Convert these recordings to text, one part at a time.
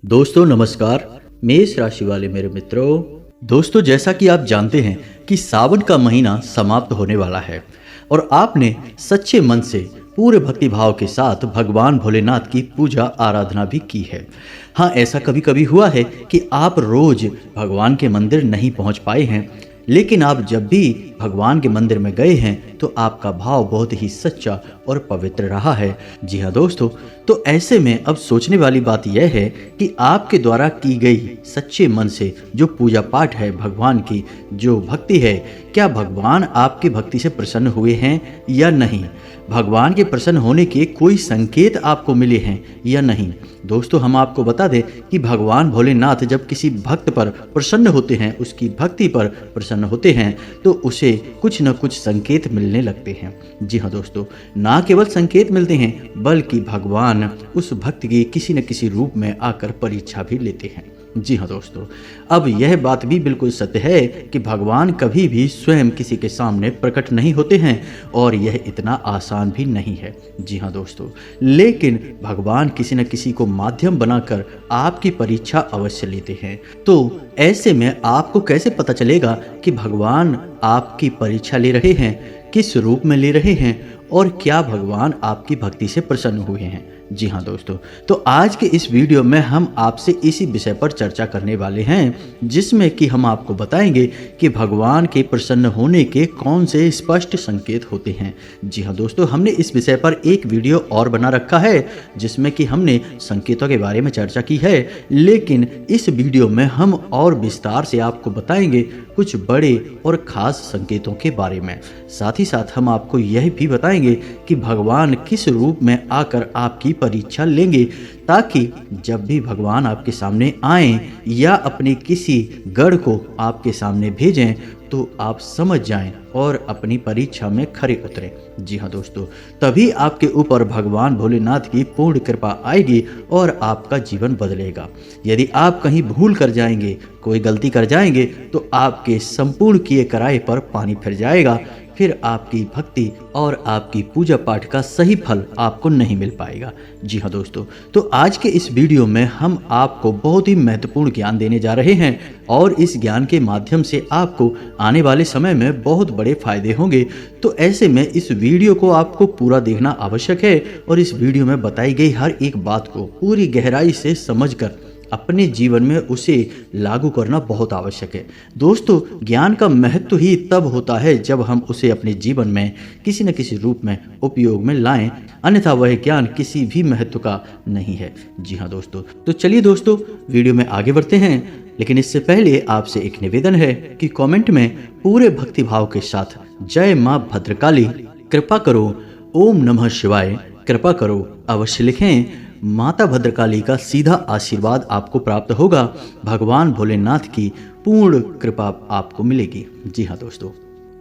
दोस्तों नमस्कार। मेष राशि वाले मेरे मित्रों, दोस्तों जैसा कि आप जानते हैं कि सावन का महीना समाप्त होने वाला है और आपने सच्चे मन से पूरे भक्ति भाव के साथ भगवान भोलेनाथ की पूजा आराधना भी की है। हाँ, ऐसा कभी कभी हुआ है कि आप रोज भगवान के मंदिर नहीं पहुंच पाए हैं, लेकिन आप जब भी भगवान के मंदिर में गए हैं तो आपका भाव बहुत ही सच्चा और पवित्र रहा है। जी हाँ दोस्तों, तो ऐसे में अब सोचने वाली बात यह है कि आपके द्वारा की गई सच्चे मन से जो पूजा पाठ है, भगवान की जो भक्ति है, क्या भगवान आपकी भक्ति से प्रसन्न हुए हैं या नहीं? भगवान के प्रसन्न होने के कोई संकेत आपको मिले हैं या नहीं? दोस्तों हम आपको बता दें कि भगवान भोलेनाथ जब किसी भक्त पर प्रसन्न होते हैं, उसकी भक्ति पर प्रसन्न होते हैं, तो उसे कुछ न कुछ संकेत मिलने लगते हैं। जी हाँ दोस्तों, ना केवल संकेत मिलते हैं बल्कि भगवान उस भक्त की किसी न किसी रूप में आकर परीक्षा भी लेते हैं। जी हाँ दोस्तों, अब यह बात भी बिल्कुल सत्य है कि भगवान कभी भी स्वयं किसी के सामने प्रकट नहीं होते हैं और यह इतना आसान भी नहीं है। जी हाँ दोस्तों, लेकिन भगवान किसी न किसी को माध्यम बनाकर आपकी परीक्षा अवश्य लेते हैं। तो ऐसे में आपको कैसे पता चलेगा कि भगवान आपकी परीक्षा ले रहे हैं, किस रूप में ले रहे हैं और क्या भगवान आपकी भक्ति से प्रसन्न हुए हैं? जी हाँ दोस्तों, तो आज के इस वीडियो में हम आपसे इसी विषय पर चर्चा करने वाले हैं, जिसमें कि हम आपको बताएंगे कि भगवान के प्रसन्न होने के कौन से स्पष्ट संकेत होते हैं। जी हाँ दोस्तों, हमने इस विषय पर एक वीडियो और बना रखा है जिसमें कि हमने संकेतों के बारे में चर्चा की है, लेकिन इस वीडियो में हम और विस्तार से आपको बताएंगे कुछ बड़े और खास संकेतों के बारे में। साथ ही साथ हम आपको यह भी बताएंगे कि भगवान किस रूप में आकर आपकी परीक्षा लेंगे, ताकि जब भी भगवान आपके सामने आएं या अपने किसी गढ़ को आपके सामने भेजें तो आप समझ जाएं और अपनी परीक्षा में खरे उतरें। जी हाँ दोस्तों, तभी आपके ऊपर भगवान भोलेनाथ की पूर्ण कृपा आएगी और आपका जीवन बदलेगा। यदि आप कहीं भूल कर जाएंगे, कोई गलती कर जाएंगे, तो आपके संपूर्ण किए कराए पर पानी फिर जाएगा, फिर आपकी भक्ति और आपकी पूजा पाठ का सही फल आपको नहीं मिल पाएगा। जी हाँ दोस्तों, तो आज के इस वीडियो में हम आपको बहुत ही महत्वपूर्ण ज्ञान देने जा रहे हैं और इस ज्ञान के माध्यम से आपको आने वाले समय में बहुत बड़े फायदे होंगे। तो ऐसे में इस वीडियो को आपको पूरा देखना आवश्यक है और इस वीडियो में बताई गई हर एक बात को पूरी गहराई से समझकर अपने जीवन में उसे लागू करना बहुत आवश्यक है। दोस्तों, ज्ञान का महत्व ही तब होता है जब हम उसे अपने जीवन में किसी न किसी रूप में उपयोग में लाएं, अन्यथा वह ज्ञान किसी भी महत्व का नहीं है। जी हाँ दोस्तों, तो चलिए दोस्तों वीडियो में आगे बढ़ते हैं, लेकिन इससे पहले आपसे एक निवेदन है कि कमेंट में पूरे भक्ति भाव के साथ जय मां भद्रकाली, कृपा करो, ओम नमः शिवाय, कृपा करो अवश्य लिखें। माता भद्रकाली का सीधा आशीर्वाद आपको प्राप्त होगा, भगवान भोलेनाथ की पूर्ण कृपा आपको मिलेगी। जी हाँ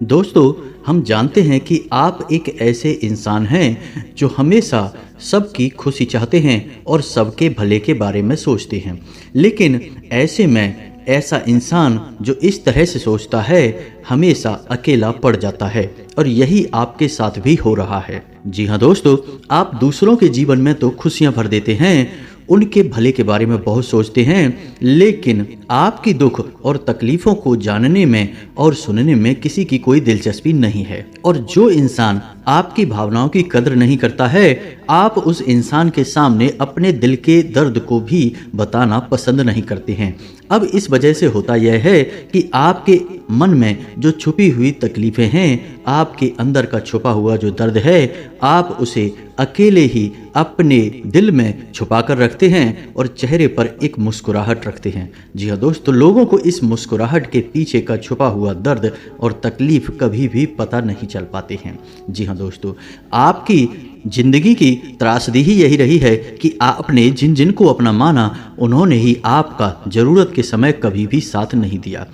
दोस्तों, हम जानते हैं कि आप एक ऐसे इंसान हैं जो हमेशा सबकी खुशी चाहते हैं और सबके भले के बारे में सोचते हैं, लेकिन ऐसे में ऐसा इंसान जो इस तरह से सोचता है हमेशा अकेला पड़ जाता है और यही आपके साथ भी हो रहा है। जी हाँ दोस्तों, आप दूसरों के जीवन में तो खुशियां भर देते हैं, उनके भले के बारे में बहुत सोचते हैं, लेकिन आपकी दुख और तकलीफों को जानने में और सुनने में किसी की कोई दिलचस्पी नहीं है। और जो इंसान आपकी भावनाओं की कदर नहीं करता है, आप उस इंसान के सामने अपने दिल के दर्द को भी बताना पसंद नहीं करते हैं। अब इस वजह से होता यह है कि आपके मन में जो छुपी हुई तकलीफें हैं, आपके अंदर का छुपा हुआ जो दर्द है, आप उसे अकेले ही अपने दिल में छुपा कर रखते हैं और चेहरे पर एक मुस्कुराहट रखते हैं। जी हाँ दोस्तों, लोगों को इस मुस्कुराहट के पीछे का छुपा हुआ दर्द और तकलीफ कभी भी पता नहीं चल पाते हैं। जी हाँ दोस्तों, आपकी जिंदगी की त्रासदी ही यही रही है कि आपने जिन जिन को अपना माना, उन्होंने ही आपका जरूरत के समय कभी भी साथ नहीं दिया।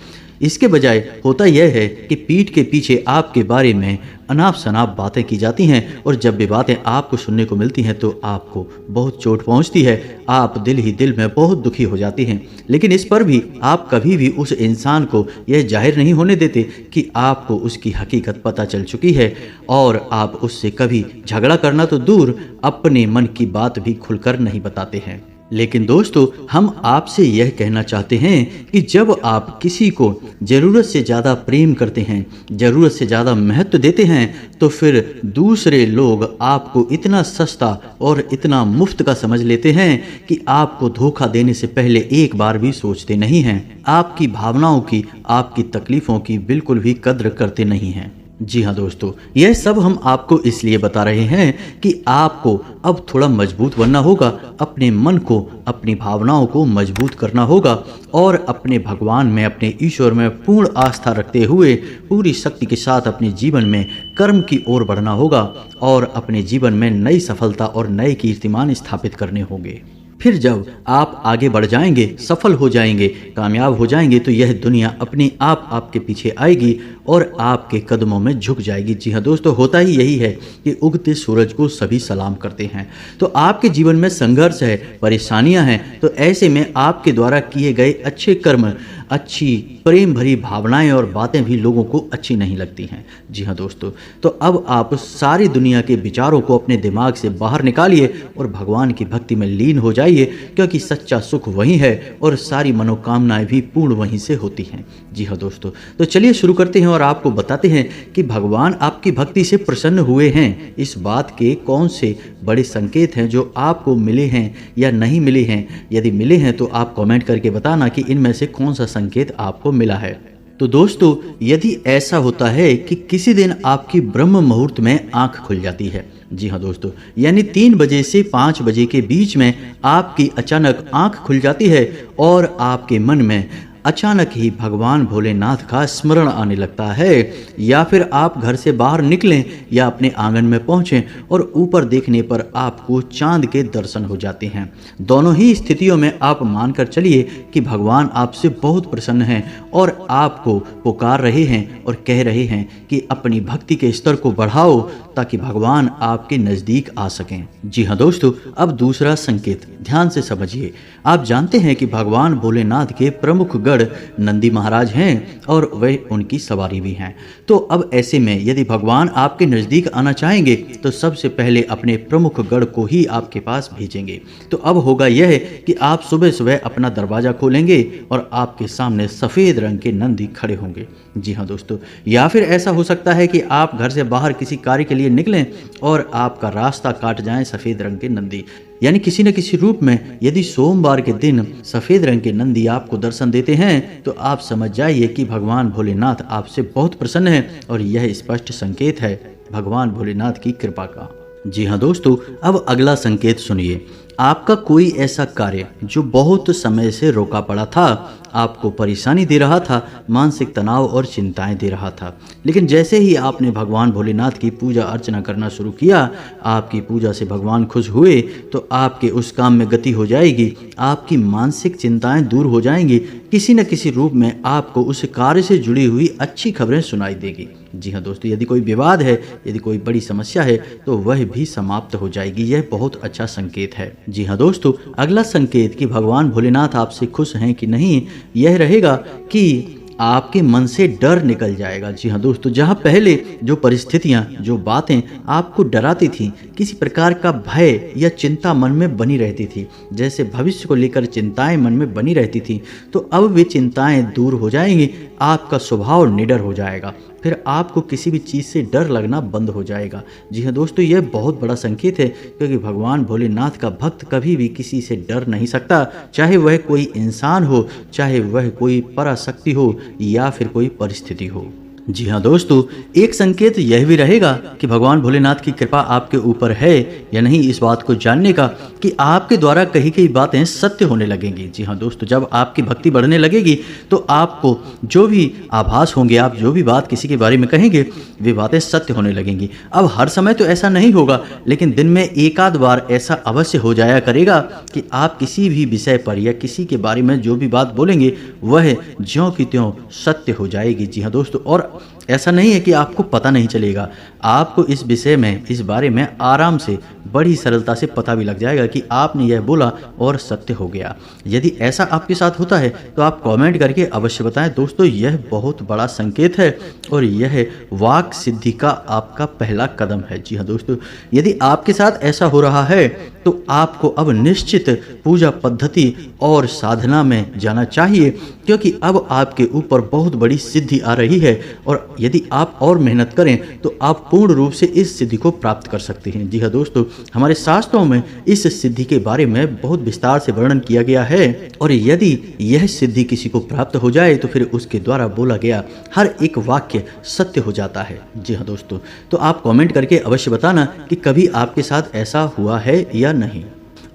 इसके बजाय होता यह है कि पीठ के पीछे आपके बारे में अनाप शनाप बातें की जाती हैं और जब भी बातें आपको सुनने को मिलती हैं तो आपको बहुत चोट पहुंचती है, आप दिल ही दिल में बहुत दुखी हो जाती हैं। लेकिन इस पर भी आप कभी भी उस इंसान को यह जाहिर नहीं होने देते कि आपको उसकी हकीकत पता चल चुकी है और आप उससे कभी झगड़ा करना तो दूर, अपने मन की बात भी खुलकर नहीं बताते हैं। लेकिन दोस्तों, हम आपसे यह कहना चाहते हैं कि जब आप किसी को ज़रूरत से ज़्यादा प्रेम करते हैं, ज़रूरत से ज़्यादा महत्व देते हैं, तो फिर दूसरे लोग आपको इतना सस्ता और इतना मुफ्त का समझ लेते हैं कि आपको धोखा देने से पहले एक बार भी सोचते नहीं हैं। आपकी भावनाओं की, आपकी तकलीफ़ों की बिल्कुल भी कद्र करते नहीं हैं। जी हाँ दोस्तों, यह सब हम आपको इसलिए बता रहे हैं कि आपको अब थोड़ा मजबूत बनना होगा, अपने मन को, अपनी भावनाओं को मजबूत करना होगा और अपने भगवान में, अपने ईश्वर में पूर्ण आस्था रखते हुए पूरी शक्ति के साथ अपने जीवन में कर्म की ओर बढ़ना होगा और अपने जीवन में नई सफलता और नए कीर्तिमान स्थापित करने होंगे। फिर जब आप आगे बढ़ जाएंगे, सफल हो जाएंगे, कामयाब हो जाएंगे, तो यह दुनिया अपने आप आपके पीछे आएगी और आपके कदमों में झुक जाएगी। जी हाँ दोस्तों, होता ही यही है कि उगते सूरज को सभी सलाम करते हैं। तो आपके जीवन में संघर्ष है, परेशानियां हैं, तो ऐसे में आपके द्वारा किए गए अच्छे कर्म, अच्छी प्रेम भरी भावनाएं और बातें भी लोगों को अच्छी नहीं लगती हैं। जी हाँ दोस्तों, तो अब आप सारी दुनिया के विचारों को अपने दिमाग से बाहर निकालिए और भगवान की भक्ति में लीन हो जाइए, क्योंकि सच्चा सुख वही है और सारी मनोकामनाएं भी पूर्ण वहीं से होती हैं। जी हाँ दोस्तों, तो चलिए शुरू करते हैं और आपको बताते हैं कि भगवान आपकी भक्ति से प्रसन्न हुए हैं। इस बात के कौन से बड़े संकेत हैं जो आपको मिले हैं या नहीं मिले हैं। यदि मिले हैं तो आप कमेंट करके बताना कि इनमें से कौन सा संकेत आपको मिला है। तो दोस्तों, यदि ऐसा होता है कि किसी दिन आपकी ब्रह्म मुहूर्त में आंख खुल जाती है, जी हाँ दोस्तों, यानी 3 बजे से 5 बजे के बीच में आपकी अचानक आंख खुल जाती है और आपके मन में अचानक ही भगवान भोलेनाथ का स्मरण आने लगता है, या फिर आप घर से बाहर निकलें या अपने आंगन में पहुंचें और ऊपर देखने पर आपको चांद के दर्शन हो जाते हैं। दोनों ही स्थितियों में आप मानकर चलिए कि भगवान आपसे बहुत प्रसन्न हैं और आपको पुकार रहे हैं और कह रहे हैं कि अपनी भक्ति के स्तर को बढ़ाओ ताकि भगवान आपके नज़दीक आ सकें। जी हाँ दोस्तों, अब दूसरा संकेत ध्यान से समझिए। आप जानते हैं कि भगवान भोलेनाथ के प्रमुख गढ़ नंदी महाराज हैं और वे उनकी सवारी भी हैं। तो अब ऐसे में यदि भगवान आपके नज़दीक आना चाहेंगे तो सबसे पहले अपने प्रमुख गढ़ को ही आपके पास भेजेंगे। तो अब होगा यह कि आप सुबह सुबह अपना दरवाज़ा खोलेंगे और आपके सामने सफ़ेद रंग के नंदी खड़े होंगे। जी हाँ दोस्तों, या फिर ऐसा हो सकता है कि आप घर से बाहर किसी कार्य के लिए निकलें और आपका रास्ता काट जाएं सफ़ेद रंग के नंदी, यानी किसी न किसी रूप में। यदि सोमवार के दिन सफ़ेद रंग के नंदी आपको दर्शन देते हैं तो आप समझ जाइए कि भगवान भोलेनाथ आपसे बहुत प्रसन्न है और यह स्पष्ट संकेत है भगवान भोलेनाथ की कृपा का। जी हाँ दोस्तों, अब अगला संकेत सुनिए। आपका कोई ऐसा कार्य जो बहुत समय से रोका पड़ा था, आपको परेशानी दे रहा था, मानसिक तनाव और चिंताएं दे रहा था, लेकिन जैसे ही आपने भगवान भोलेनाथ की पूजा अर्चना करना शुरू किया, आपकी पूजा से भगवान खुश हुए, तो आपके उस काम में गति हो जाएगी, आपकी मानसिक चिंताएं दूर हो जाएंगी, किसी न किसी रूप में आपको उस कार्य से जुड़ी हुई अच्छी खबरें सुनाई देगी। जी हाँ दोस्तों, यदि कोई विवाद है, यदि कोई बड़ी समस्या है, तो वह भी समाप्त हो जाएगी। यह बहुत अच्छा संकेत है। जी हाँ दोस्तों, अगला संकेत कि भगवान भोलेनाथ आपसे खुश हैं कि नहीं, यह रहेगा कि आपके मन से डर निकल जाएगा। जी हाँ दोस्तों, जहाँ पहले जो परिस्थितियाँ, जो बातें आपको डराती थीं, किसी प्रकार का भय या चिंता मन में बनी रहती थी, जैसे भविष्य को लेकर चिंताएं मन में बनी रहती थी, तो अब वे चिंताएं दूर हो जाएंगी। आपका स्वभाव निडर हो जाएगा, फिर आपको किसी भी चीज़ से डर लगना बंद हो जाएगा। जी हाँ दोस्तों, यह बहुत बड़ा संकेत है, क्योंकि भगवान भोलेनाथ का भक्त कभी भी किसी से डर नहीं सकता, चाहे वह कोई इंसान हो, चाहे वह कोई पराशक्ति हो या फिर कोई परिस्थिति हो। जी हाँ दोस्तों, एक संकेत यह भी रहेगा कि भगवान भोलेनाथ की कृपा आपके ऊपर है या नहीं, इस बात को जानने का कि आपके द्वारा कही गई बातें सत्य होने लगेंगी। जी हाँ दोस्तों, जब आपकी भक्ति बढ़ने लगेगी तो आपको जो भी आभास होंगे, आप जो भी बात किसी के बारे में कहेंगे, वे बातें सत्य होने लगेंगी। अब हर समय तो ऐसा नहीं होगा, लेकिन दिन में एक आध बार ऐसा अवश्य हो जाया करेगा कि आप किसी भी विषय पर या किसी के बारे में जो भी बात बोलेंगे वह ज्यों की त्यों सत्य हो जाएगी। जी हाँ दोस्तों, और ऐसा नहीं है कि आपको पता नहीं चलेगा, आपको इस विषय में, इस बारे में आराम से, बड़ी सरलता से पता भी लग जाएगा कि आपने यह बोला और सत्य हो गया। यदि ऐसा आपके साथ होता है तो आप कमेंट करके अवश्य बताएं। दोस्तों, यह बहुत बड़ा संकेत है और यह वाक सिद्धि का आपका पहला कदम है। जी हाँ दोस्तों, यदि आपके साथ ऐसा हो रहा है तो आपको अब निश्चित पूजा पद्धति और साधना में जाना चाहिए, क्योंकि अब आपके ऊपर बहुत बड़ी सिद्धि आ रही है और यदि आप और मेहनत करें तो आप पूर्ण रूप से इस सिद्धि को प्राप्त कर सकते हैं। जी हाँ दोस्तों, हमारे शास्त्रों में इस सिद्धि के बारे में बहुत विस्तार से वर्णन किया गया है और यदि यह सिद्धि किसी को प्राप्त हो जाए तो फिर उसके द्वारा बोला गया हर एक वाक्य सत्य हो जाता है। जी हाँ दोस्तों, तो आप कमेंट करके अवश्य बताना कि कभी आपके साथ ऐसा हुआ है या नहीं।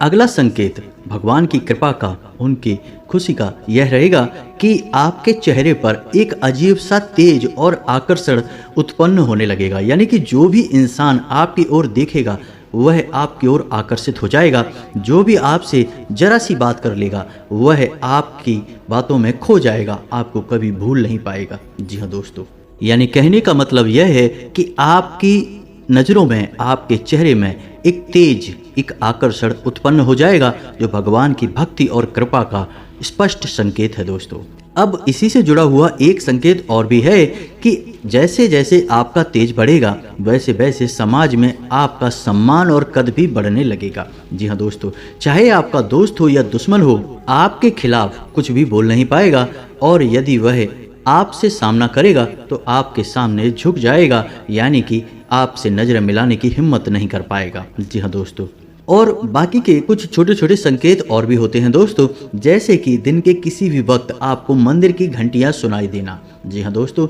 अगला संकेत भगवान की कृपा का, उनकी खुशी का यह रहेगा कि आपके चेहरे पर एक अजीब सा तेज और आकर्षण उत्पन्न होने लगेगा। यानी कि जो भी इंसान आपकी ओर देखेगा वह आपकी ओर आकर्षित हो जाएगा। जो भी आपसे जरा सी बात कर लेगा वह आपकी बातों में खो जाएगा, आपको कभी भूल नहीं पाएगा। जी हाँ दोस्तों, यानी कहने का मतलब यह है कि आपकी नज़रों में, आपके चेहरे में एक तेज, एक आकर्षण उत्पन्न हो जाएगा, जो भगवान की भक्ति और कृपा का स्पष्ट संकेत है। दोस्तों, अब इसी से जुड़ा हुआ एक संकेत और भी है कि जैसे जैसे आपका तेज बढ़ेगा वैसे वैसे समाज में आपका सम्मान और कद भी बढ़ने लगेगा। जी हाँ दोस्तों, चाहे आपका दोस्त हो या दुश्मन हो, आपके खिलाफ कुछ भी बोल नहीं पाएगा और यदि वह आपसे सामना करेगा तो आपके सामने झुक जाएगा, यानी कि आपसे नजर मिलाने की हिम्मत नहीं कर पाएगा। जी हाँ दोस्तों, और बाकी के कुछ छोटे छोटे संकेत और भी होते हैं दोस्तों, जैसे कि दिन के किसी भी वक्त आपको मंदिर की घंटियां सुनाई देना। जी हाँ दोस्तों,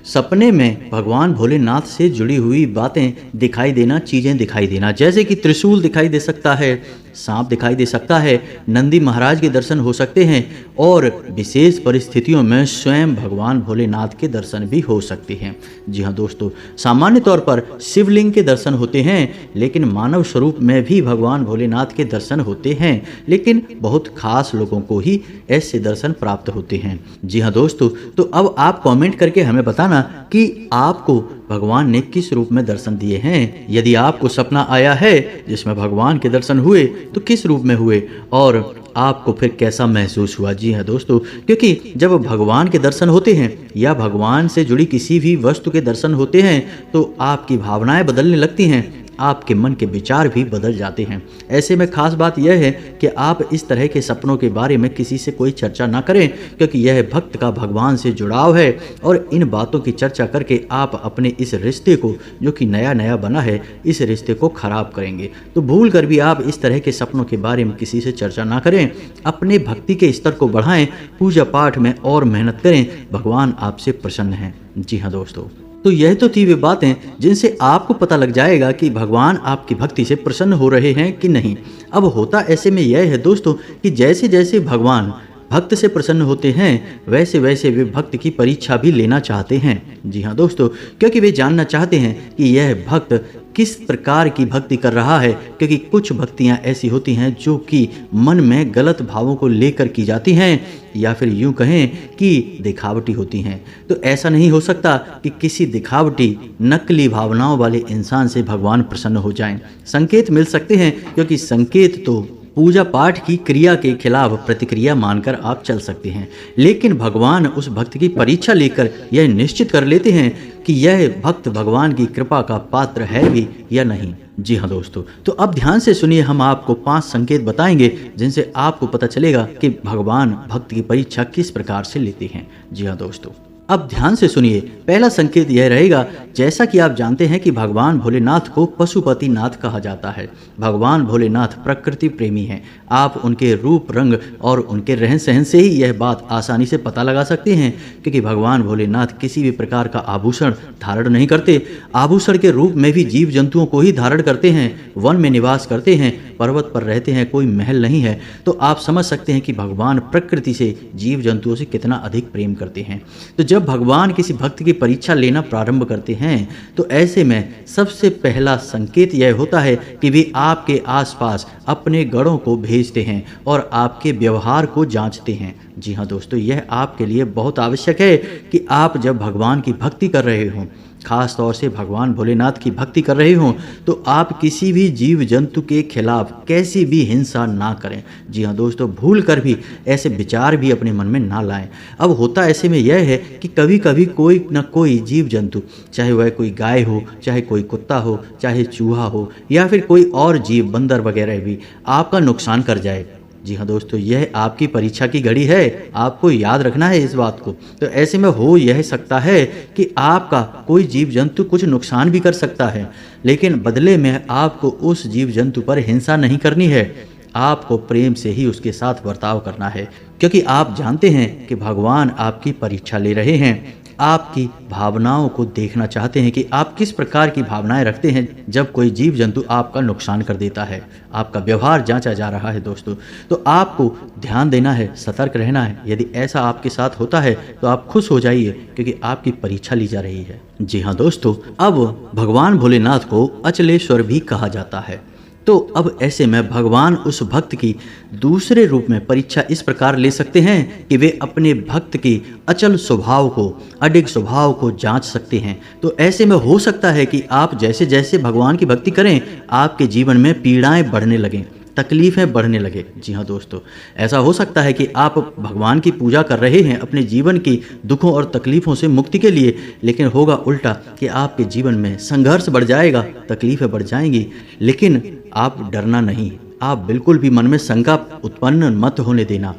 सपने में भगवान भोलेनाथ से जुड़ी हुई बातें दिखाई देना, चीज़ें दिखाई देना, जैसे कि त्रिशूल दिखाई दे सकता है, सांप दिखाई दे सकता है, नंदी महाराज के दर्शन हो सकते हैं और विशेष परिस्थितियों में स्वयं भगवान भोलेनाथ के दर्शन भी हो सकते हैं। जी हाँ दोस्तों, सामान्य तौर पर शिवलिंग के दर्शन होते हैं, लेकिन मानव स्वरूप में भी भगवान भोलेनाथ के दर्शन होते हैं, लेकिन बहुत खास लोगों को ही ऐसे दर्शन प्राप्त होते हैं। जी हाँ दोस्तों, तो अब आप कमेंट करके हमें बताना कि आपको भगवान ने किस रूप में दर्शन दिए हैं। यदि आपको सपना आया है जिसमें भगवान के दर्शन हुए तो किस रूप में हुए और आपको फिर कैसा महसूस हुआ। जी हाँ दोस्तों, क्योंकि जब भगवान के दर्शन होते हैं या भगवान से जुड़ी किसी भी वस्तु के दर्शन होते हैं तो आपकी भावनाएं बदलने लगती हैं, आपके मन के विचार भी बदल जाते हैं। ऐसे में खास बात यह है कि आप इस तरह के सपनों के बारे में किसी से कोई चर्चा ना करें, क्योंकि यह भक्त का भगवान से जुड़ाव है और इन बातों की चर्चा करके आप अपने इस रिश्ते को, जो कि नया नया बना है, इस रिश्ते को खराब करेंगे। तो भूल कर भी आप इस तरह के सपनों के बारे में किसी से चर्चा ना करें। अपने भक्ति के स्तर को बढ़ाएं, पूजा पाठ में और मेहनत करें, भगवान आपसे प्रसन्न हैं। जी हाँ दोस्तों, तो यह तो थी वे बातें जिनसे आपको पता लग जाएगा कि भगवान आपकी भक्ति से प्रसन्न हो रहे हैं कि नहीं। अब होता ऐसे में यह है दोस्तों कि जैसे जैसे भगवान भक्त से प्रसन्न होते हैं वैसे वैसे वे भक्त की परीक्षा भी लेना चाहते हैं। जी हाँ दोस्तों, क्योंकि वे जानना चाहते हैं कि यह भक्त किस प्रकार की भक्ति कर रहा है, क्योंकि कुछ भक्तियाँ ऐसी होती हैं जो कि मन में गलत भावों को लेकर की जाती हैं या फिर यूं कहें कि दिखावटी होती हैं। तो ऐसा नहीं हो सकता कि किसी दिखावटी नकली भावनाओं वाले इंसान से भगवान प्रसन्न हो जाएं। संकेत मिल सकते हैं, क्योंकि संकेत तो पूजा पाठ की क्रिया के खिलाफ प्रतिक्रिया मानकर आप चल सकते हैं, लेकिन भगवान उस भक्त की परीक्षा लेकर यह निश्चित कर लेते हैं कि यह भक्त भगवान की कृपा का पात्र है भी या नहीं। जी हाँ दोस्तों, तो अब ध्यान से सुनिए, हम आपको 5 संकेत बताएंगे जिनसे आपको पता चलेगा कि भगवान भक्त की परीक्षा किस प्रकार से लेते हैं। जी हाँ दोस्तों, अब ध्यान से सुनिए। पहला संकेत यह रहेगा, जैसा कि आप जानते हैं कि भगवान भोलेनाथ को पशुपति नाथ कहा जाता है। भगवान भोलेनाथ प्रकृति प्रेमी हैं। आप उनके रूप, रंग और उनके रहन सहन से ही यह बात आसानी से पता लगा सकते हैं, क्योंकि भगवान भोलेनाथ किसी भी प्रकार का आभूषण धारण नहीं करते। आभूषण के रूप में भी जीव जंतुओं को ही धारण करते हैं, वन में निवास करते हैं, पर्वत पर रहते हैं, कोई महल नहीं है, तो आप समझ सकते हैं कि भगवान प्रकृति से, जीव जंतुओं से कितना अधिक प्रेम करते हैं। तो जब भगवान किसी भक्त की परीक्षा लेना प्रारंभ करते हैं तो ऐसे में सबसे पहला संकेत यह होता है कि वे आपके आसपास अपने गणों को भेजते हैं और आपके व्यवहार को जांचते हैं। जी हाँ दोस्तों, यह आपके लिए बहुत आवश्यक है कि आप जब भगवान की भक्ति कर रहे हों, खास तौर से भगवान भोलेनाथ की भक्ति कर रहे हों, तो आप किसी भी जीव जंतु के खिलाफ कैसी भी हिंसा ना करें। जी हाँ दोस्तों, भूल कर भी ऐसे विचार भी अपने मन में ना लाएं। अब होता ऐसे में यह है कि कभी कभी कोई न कोई जीव जंतु, चाहे वह कोई गाय हो, चाहे कोई कुत्ता हो, चाहे चूहा हो, या फिर कोई और जीव, बंदर वगैरह भी आपका नुकसान कर जाए। जी हाँ दोस्तों, यह आपकी परीक्षा की घड़ी है, आपको याद रखना है इस बात को। तो ऐसे में हो यह सकता है कि आपका कोई जीव जंतु कुछ नुकसान भी कर सकता है, लेकिन बदले में आपको उस जीव जंतु पर हिंसा नहीं करनी है, आपको प्रेम से ही उसके साथ बर्ताव करना है, क्योंकि आप जानते हैं कि भगवान आपकी परीक्षा ले रहे हैं, आपकी भावनाओं को देखना चाहते हैं कि आप किस प्रकार की भावनाएं रखते हैं जब कोई जीव जंतु आपका नुकसान कर देता है। आपका व्यवहार जांचा जा रहा है दोस्तों, तो आपको ध्यान देना है, सतर्क रहना है। यदि ऐसा आपके साथ होता है तो आप खुश हो जाइए, क्योंकि आपकी परीक्षा ली जा रही है। जी हाँ दोस्तों, अब भगवान भोलेनाथ को अचलेश्वर भी कहा जाता है। तो अब ऐसे में भगवान उस भक्त की दूसरे रूप में परीक्षा इस प्रकार ले सकते हैं कि वे अपने भक्त की अचल स्वभाव को, अडिग स्वभाव को जांच सकते हैं। तो ऐसे में हो सकता है कि आप जैसे जैसे भगवान की भक्ति करें, आपके जीवन में पीड़ाएं बढ़ने लगें, तकलीफ़ें बढ़ने लगे। जी हाँ दोस्तों, ऐसा हो सकता है कि आप भगवान की पूजा कर रहे हैं अपने जीवन की दुखों और तकलीफ़ों से मुक्ति के लिए, लेकिन होगा उल्टा कि आपके जीवन में संघर्ष बढ़ जाएगा, तकलीफ़ें बढ़ जाएंगी। लेकिन आप डरना नहीं, आप बिल्कुल भी मन में शंका उत्पन्न मत होने देना।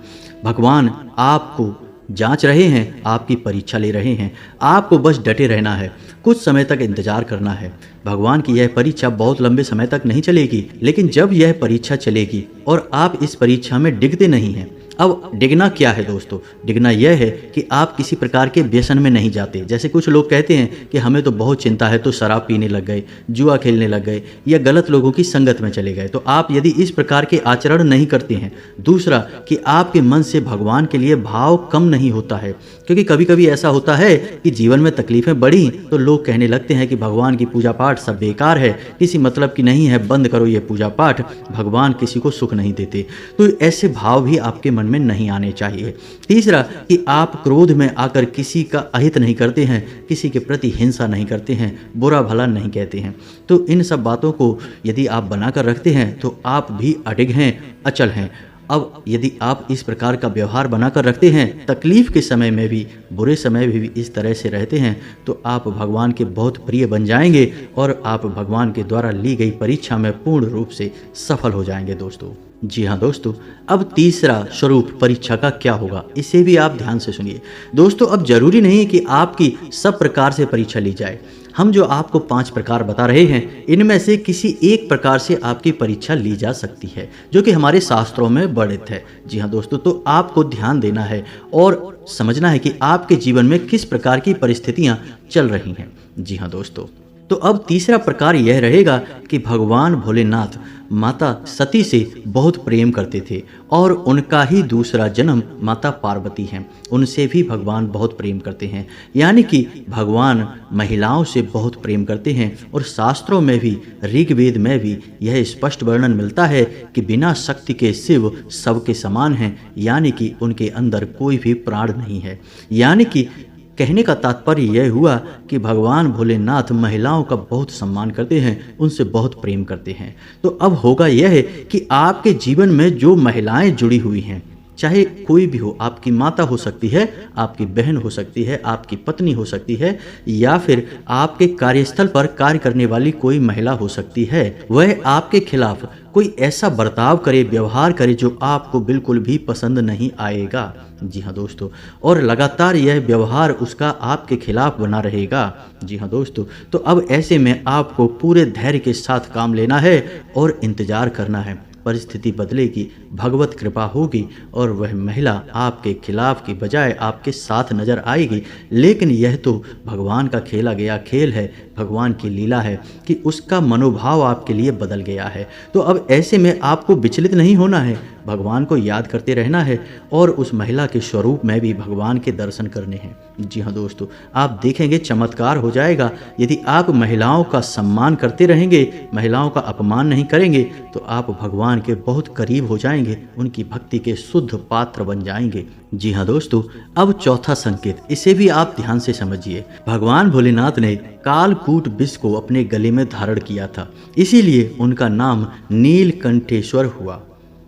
भगवान आपको जांच रहे हैं, आपकी परीक्षा ले रहे हैं, आपको बस डटे रहना है, कुछ समय तक इंतजार करना है। भगवान की यह परीक्षा बहुत लंबे समय तक नहीं चलेगी, लेकिन जब यह परीक्षा चलेगी और आप इस परीक्षा में डिगते नहीं हैं। अब डिगना क्या है दोस्तों? डिगना यह है कि आप किसी प्रकार के व्यसन में नहीं जाते। जैसे कुछ लोग कहते हैं कि हमें तो बहुत चिंता है, तो शराब पीने लग गए, जुआ खेलने लग गए, या गलत लोगों की संगत में चले गए। तो आप यदि इस प्रकार के आचरण नहीं करते हैं, दूसरा कि आपके मन से भगवान के लिए भाव कम नहीं होता है, क्योंकि कभी कभी ऐसा होता है कि जीवन में तकलीफें बढ़ी तो लोग कहने लगते हैं कि भगवान की पूजा पाठ सब बेकार है, किसी मतलब की नहीं है, बंद करो ये पूजा पाठ, भगवान किसी को सुख नहीं देते। तो ऐसे भाव भी आपके मन में नहीं आने चाहिए। तीसरा कि आप क्रोध में आकर किसी का अहित नहीं करते हैं, किसी के प्रति हिंसा नहीं करते हैं, बुरा भला नहीं कहते हैं। तो इन सब बातों को यदि आप बनाकर रखते हैं तो आप भी अडिग हैं, अचल हैं। अब यदि आप इस प्रकार का व्यवहार बनाकर रखते हैं, तकलीफ के समय में भी, बुरे समय में भी इस तरह से रहते हैं, तो आप भगवान के बहुत प्रिय बन जाएंगे और आप भगवान के द्वारा ली गई परीक्षा में पूर्ण रूप से सफल हो जाएंगे दोस्तों। जी हाँ दोस्तों, अब तीसरा स्वरूप परीक्षा का क्या होगा, इसे भी आप ध्यान से सुनिए दोस्तों। अब जरूरी नहीं है कि आपकी सब प्रकार से परीक्षा ली जाए। हम जो आपको 5 प्रकार बता रहे हैं, इनमें से किसी एक प्रकार से आपकी परीक्षा ली जा सकती है, जो कि हमारे शास्त्रों में वर्णित है। जी हाँ दोस्तों, तो आपको ध्यान देना है और समझना है कि आपके जीवन में किस प्रकार की परिस्थितियां चल रही हैं। जी हाँ दोस्तों, तो अब तीसरा प्रकार यह रहेगा कि भगवान भोलेनाथ माता सती से बहुत प्रेम करते थे और उनका ही दूसरा जन्म माता पार्वती हैं, उनसे भी भगवान बहुत प्रेम करते हैं। यानी कि भगवान महिलाओं से बहुत प्रेम करते हैं और शास्त्रों में भी, ऋग्वेद में भी यह स्पष्ट वर्णन मिलता है कि बिना शक्ति के शिव सबके समान हैं, यानी कि उनके अंदर कोई भी प्राण नहीं है। यानी कि कहने का तात्पर्य यह हुआ कि भगवान भोलेनाथ महिलाओं का बहुत सम्मान करते हैं, उनसे बहुत प्रेम करते हैं। तो अब होगा यह है कि आपके जीवन में जो महिलाएं जुड़ी हुई हैं, चाहे कोई भी हो, आपकी माता हो सकती है, आपकी बहन हो सकती है, आपकी पत्नी हो सकती है, या फिर आपके कार्यस्थल पर कार्य करने वाली कोई महिला हो सकती है, वह आपके खिलाफ कोई ऐसा बर्ताव करे, व्यवहार करे जो आपको बिल्कुल भी पसंद नहीं आएगा। जी हाँ दोस्तों, और लगातार यह व्यवहार उसका आपके खिलाफ बना रहेगा। जी हाँ दोस्तों, तो अब ऐसे में आपको पूरे धैर्य के साथ काम लेना है और इंतजार करना है। परिस्थिति बदलेगी, भगवत कृपा होगी और वह महिला आपके खिलाफ की बजाय आपके साथ नजर आएगी। लेकिन यह तो भगवान का खेला गया खेल है, भगवान की लीला है कि उसका मनोभाव आपके लिए बदल गया है। तो अब ऐसे में आपको विचलित नहीं होना है, भगवान को याद करते रहना है और उस महिला के स्वरूप में भी भगवान के दर्शन करने हैं। जी हाँ दोस्तों, आप देखेंगे चमत्कार हो जाएगा। यदि आप महिलाओं का सम्मान करते रहेंगे, महिलाओं का अपमान नहीं करेंगे, तो आप भगवान के बहुत करीब हो जाएंगे, उनकी भक्ति के शुद्ध पात्र बन जाएंगे। जी हाँ दोस्तों, अब चौथा संकेत, इसे भी आप ध्यान से समझिए। भगवान भोलेनाथ ने कालकूट विष को अपने गले में धारण किया था, इसीलिए उनका नाम नीलकंठेश्वर हुआ।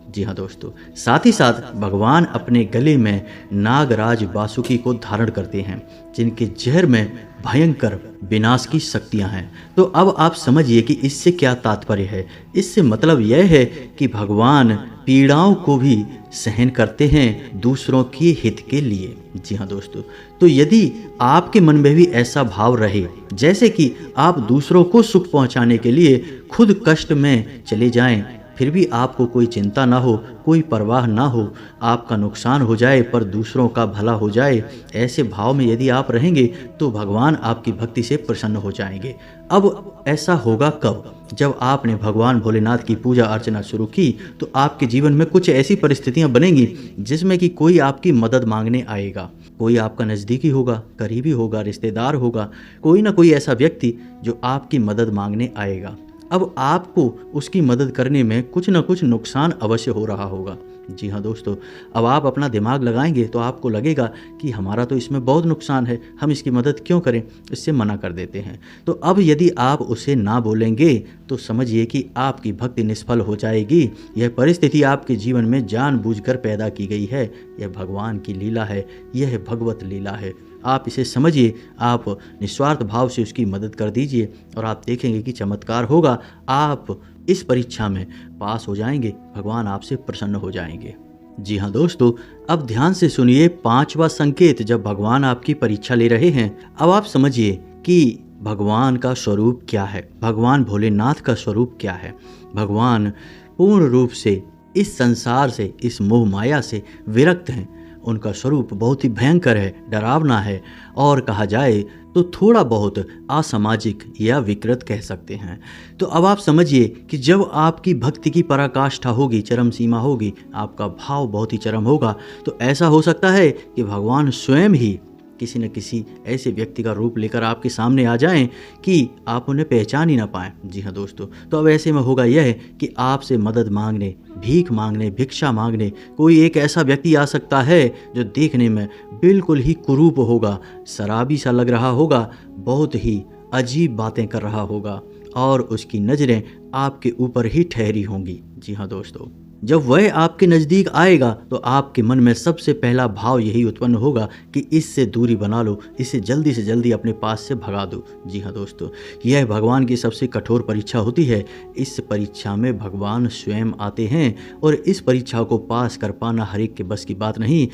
जी हाँ दोस्तों, साथ ही साथ भगवान अपने गले में नागराज वासुकी को धारण करते हैं, जिनके जहर में भयंकर विनाश की शक्तियां हैं। तो अब आप समझिए कि इससे क्या तात्पर्य है। इससे मतलब यह है कि भगवान पीड़ाओं को भी सहन करते हैं दूसरों के हित के लिए। जी हाँ दोस्तों, तो यदि आपके मन में भी ऐसा भाव रहे जैसे कि आप दूसरों को सुख पहुंचाने के लिए खुद कष्ट में चले जाएं, फिर भी आपको कोई चिंता ना हो, कोई परवाह ना हो, आपका नुकसान हो जाए पर दूसरों का भला हो जाए, ऐसे भाव में यदि आप रहेंगे तो भगवान आपकी भक्ति से प्रसन्न हो जाएंगे। अब ऐसा होगा कब? जब आपने भगवान भोलेनाथ की पूजा अर्चना शुरू की तो आपके जीवन में कुछ ऐसी परिस्थितियां बनेंगी जिसमें कि कोई आपकी मदद मांगने आएगा। कोई आपका नज़दीकी होगा, करीबी होगा, रिश्तेदार होगा, कोई ना कोई ऐसा व्यक्ति जो आपकी मदद मांगने आएगा। अब आपको उसकी मदद करने में कुछ ना कुछ नुकसान अवश्य हो रहा होगा। जी हाँ दोस्तों, अब आप अपना दिमाग लगाएंगे तो आपको लगेगा कि हमारा तो इसमें बहुत नुकसान है, हम इसकी मदद क्यों करें, इससे मना कर देते हैं। तो अब यदि आप उसे ना बोलेंगे तो समझिए कि आपकी भक्ति निष्फल हो जाएगी। यह परिस्थिति आपके जीवन में जानबूझकर पैदा की गई है। यह भगवान की लीला है, यह भगवत लीला है। आप इसे समझिए, आप निस्वार्थ भाव से उसकी मदद कर दीजिए और आप देखेंगे कि चमत्कार होगा। आप इस परीक्षा में पास हो जाएंगे, भगवान आपसे प्रसन्न हो जाएंगे। जी हाँ दोस्तों, अब ध्यान से सुनिए पांचवा संकेत जब भगवान आपकी परीक्षा ले रहे हैं। अब आप समझिए कि भगवान का स्वरूप क्या है, भगवान भोलेनाथ का स्वरूप क्या है। भगवान पूर्ण रूप से इस संसार से, इस मोह माया से विरक्त हैं। उनका स्वरूप बहुत ही भयंकर है, डरावना है और कहा जाए तो थोड़ा बहुत असामाजिक या विकृत कह सकते हैं। तो अब आप समझिए कि जब आपकी भक्ति की पराकाष्ठा होगी, चरम सीमा होगी, आपका भाव बहुत ही चरम होगा, तो ऐसा हो सकता है कि भगवान स्वयं ही किसी न किसी ऐसे व्यक्ति का रूप लेकर आपके सामने आ जाएं कि आप उन्हें पहचान ही ना पाएं। जी हाँ दोस्तों, तो अब ऐसे में होगा यह कि आपसे मदद मांगने, भीख मांगने, भिक्षा मांगने कोई एक ऐसा व्यक्ति आ सकता है जो देखने में बिल्कुल ही कुरूप होगा, शराबी सा लग रहा होगा, बहुत ही अजीब बातें कर रहा होगा और उसकी नज़रें आपके ऊपर ही ठहरी होंगी। जी हाँ दोस्तों, जब वह आपके नज़दीक आएगा तो आपके मन में सबसे पहला भाव यही उत्पन्न होगा कि इससे दूरी बना लो, इसे जल्दी से जल्दी अपने पास से भगा दो। जी हाँ दोस्तों, यह भगवान की सबसे कठोर परीक्षा होती है। इस परीक्षा में भगवान स्वयं आते हैं और इस परीक्षा को पास कर पाना हर एक के बस की बात नहीं।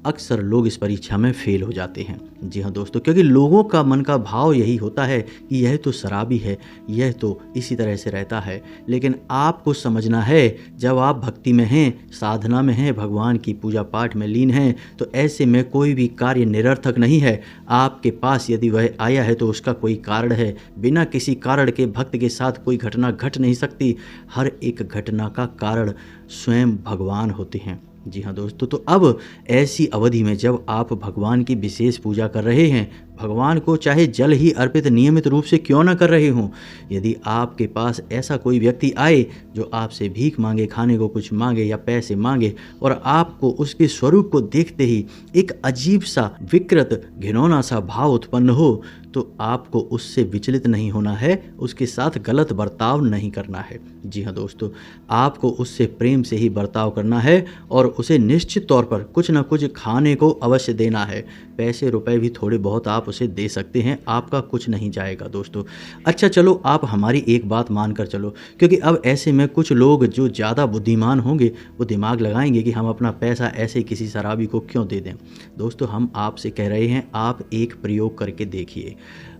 अक्सर लोग इस परीक्षा में फेल हो जाते हैं। जी हाँ दोस्तों, क्योंकि लोगों का मन का भाव यही होता है कि यह तो शराबी है, यह तो इसी तरह से रहता है। लेकिन आपको समझना है, जब आप भक्ति में हैं, साधना में हैं, भगवान की पूजा पाठ में लीन हैं, तो ऐसे में कोई भी कार्य निरर्थक नहीं है। आपके पास यदि वह आया है तो उसका कोई कारण है। बिना किसी कारण के भक्त के साथ कोई घटना घट नहीं सकती। हर एक घटना का कारण स्वयं भगवान होते हैं। जी हाँ दोस्तों, तो अब ऐसी अवधि में जब आप भगवान की विशेष पूजा कर रहे हैं, भगवान को चाहे जल ही अर्पित नियमित रूप से क्यों ना कर रहे हों, यदि आपके पास ऐसा कोई व्यक्ति आए जो आपसे भीख मांगे, खाने को कुछ मांगे या पैसे मांगे और आपको उसके स्वरूप को देखते ही एक अजीब सा विकृत घिनौना सा भाव उत्पन्न हो, तो आपको उससे विचलित नहीं होना है, उसके साथ गलत बर्ताव नहीं करना है। जी हाँ दोस्तों, आपको उससे प्रेम से ही बर्ताव करना है और उसे निश्चित तौर पर कुछ ना कुछ खाने को अवश्य देना है। पैसे रुपए भी थोड़े बहुत आप उसे दे सकते हैं, आपका कुछ नहीं जाएगा दोस्तों। अच्छा चलो, आप हमारी एक बात मान कर चलो, क्योंकि अब ऐसे में कुछ लोग जो ज़्यादा बुद्धिमान होंगे वो दिमाग लगाएंगे कि हम अपना पैसा ऐसे किसी शराबी को क्यों दे दें। दोस्तों, हम आपसे कह रहे हैं, आप एक प्रयोग करके देखिए।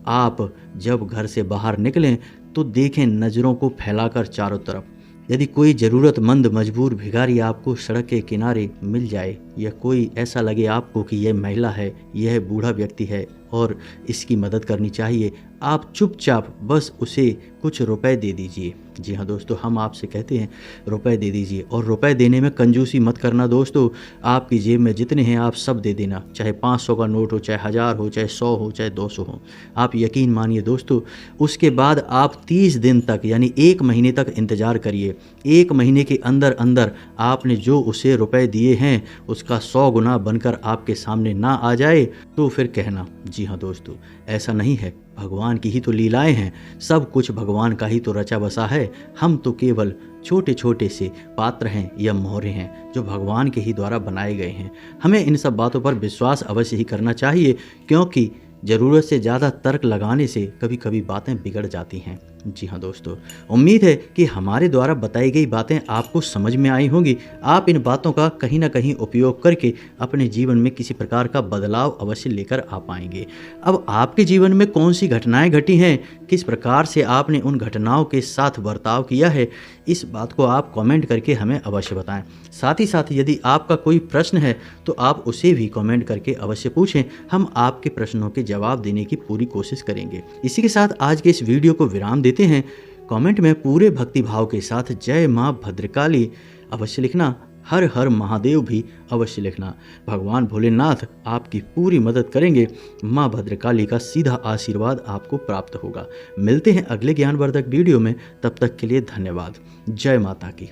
आप जब घर से बाहर निकलें तो देखें नज़रों को फैलाकर चारों तरफ, यदि कोई ज़रूरतमंद मजबूर भिखारी आपको सड़क के किनारे मिल जाए या कोई ऐसा लगे आपको कि यह महिला है, यह बूढ़ा व्यक्ति है और इसकी मदद करनी चाहिए। आप चुपचाप बस उसे कुछ रुपए दे दीजिए। जी हाँ दोस्तों, हम आपसे कहते हैं रुपए दे दीजिए, और रुपए देने में कंजूसी मत करना दोस्तों। आपकी जेब में जितने हैं आप सब दे देना, चाहे 500 का नोट हो, चाहे 1000 हो, चाहे 100 हो, चाहे 200 हो। आप यकीन मानिए दोस्तों, उसके बाद आप 30 दिन तक यानी 1 महीने तक इंतज़ार करिए। 1 महीने के अंदर अंदर आपने जो उसे रुपए दिए हैं उसका 100 गुना बनकर आपके सामने ना आ जाए तो फिर कहना। जी हाँ दोस्तों, ऐसा नहीं है, भगवान की ही तो लीलाएं हैं, सब कुछ भगवान का ही तो रचा बसा है। हम तो केवल छोटे छोटे से पात्र हैं या मोहरे हैं जो भगवान के ही द्वारा बनाए गए हैं। हमें इन सब बातों पर विश्वास अवश्य ही करना चाहिए, क्योंकि ज़रूरत से ज़्यादा तर्क लगाने से कभी कभी बातें बिगड़ जाती हैं। जी हाँ दोस्तों, उम्मीद है कि हमारे द्वारा बताई गई बातें आपको समझ में आई होंगी। आप इन बातों का कहीं ना कहीं उपयोग करके अपने जीवन में किसी प्रकार का बदलाव अवश्य लेकर आ पाएंगे। अब आपके जीवन में कौन सी घटनाएं घटी हैं, किस प्रकार से आपने उन घटनाओं के साथ बर्ताव किया है, इस बात को आप कमेंट करके हमें अवश्य बताएं। साथ ही साथ यदि आपका कोई प्रश्न है तो आप उसे भी कमेंट करके अवश्य पूछें, हम आपके प्रश्नों के जवाब देने की पूरी कोशिश करेंगे। इसी के साथ आज के इस वीडियो को विराम देते हैं। कमेंट में पूरे भक्ति भाव के साथ जय माँ भद्रकाली अवश्य लिखना, हर हर महादेव भी अवश्य लिखना। भगवान भोलेनाथ आपकी पूरी मदद करेंगे। माँ भद्रकाली का सीधा आशीर्वाद आपको प्राप्त होगा। मिलते हैं अगले ज्ञानवर्धक वीडियो में, तब तक के लिए धन्यवाद। जय माता की।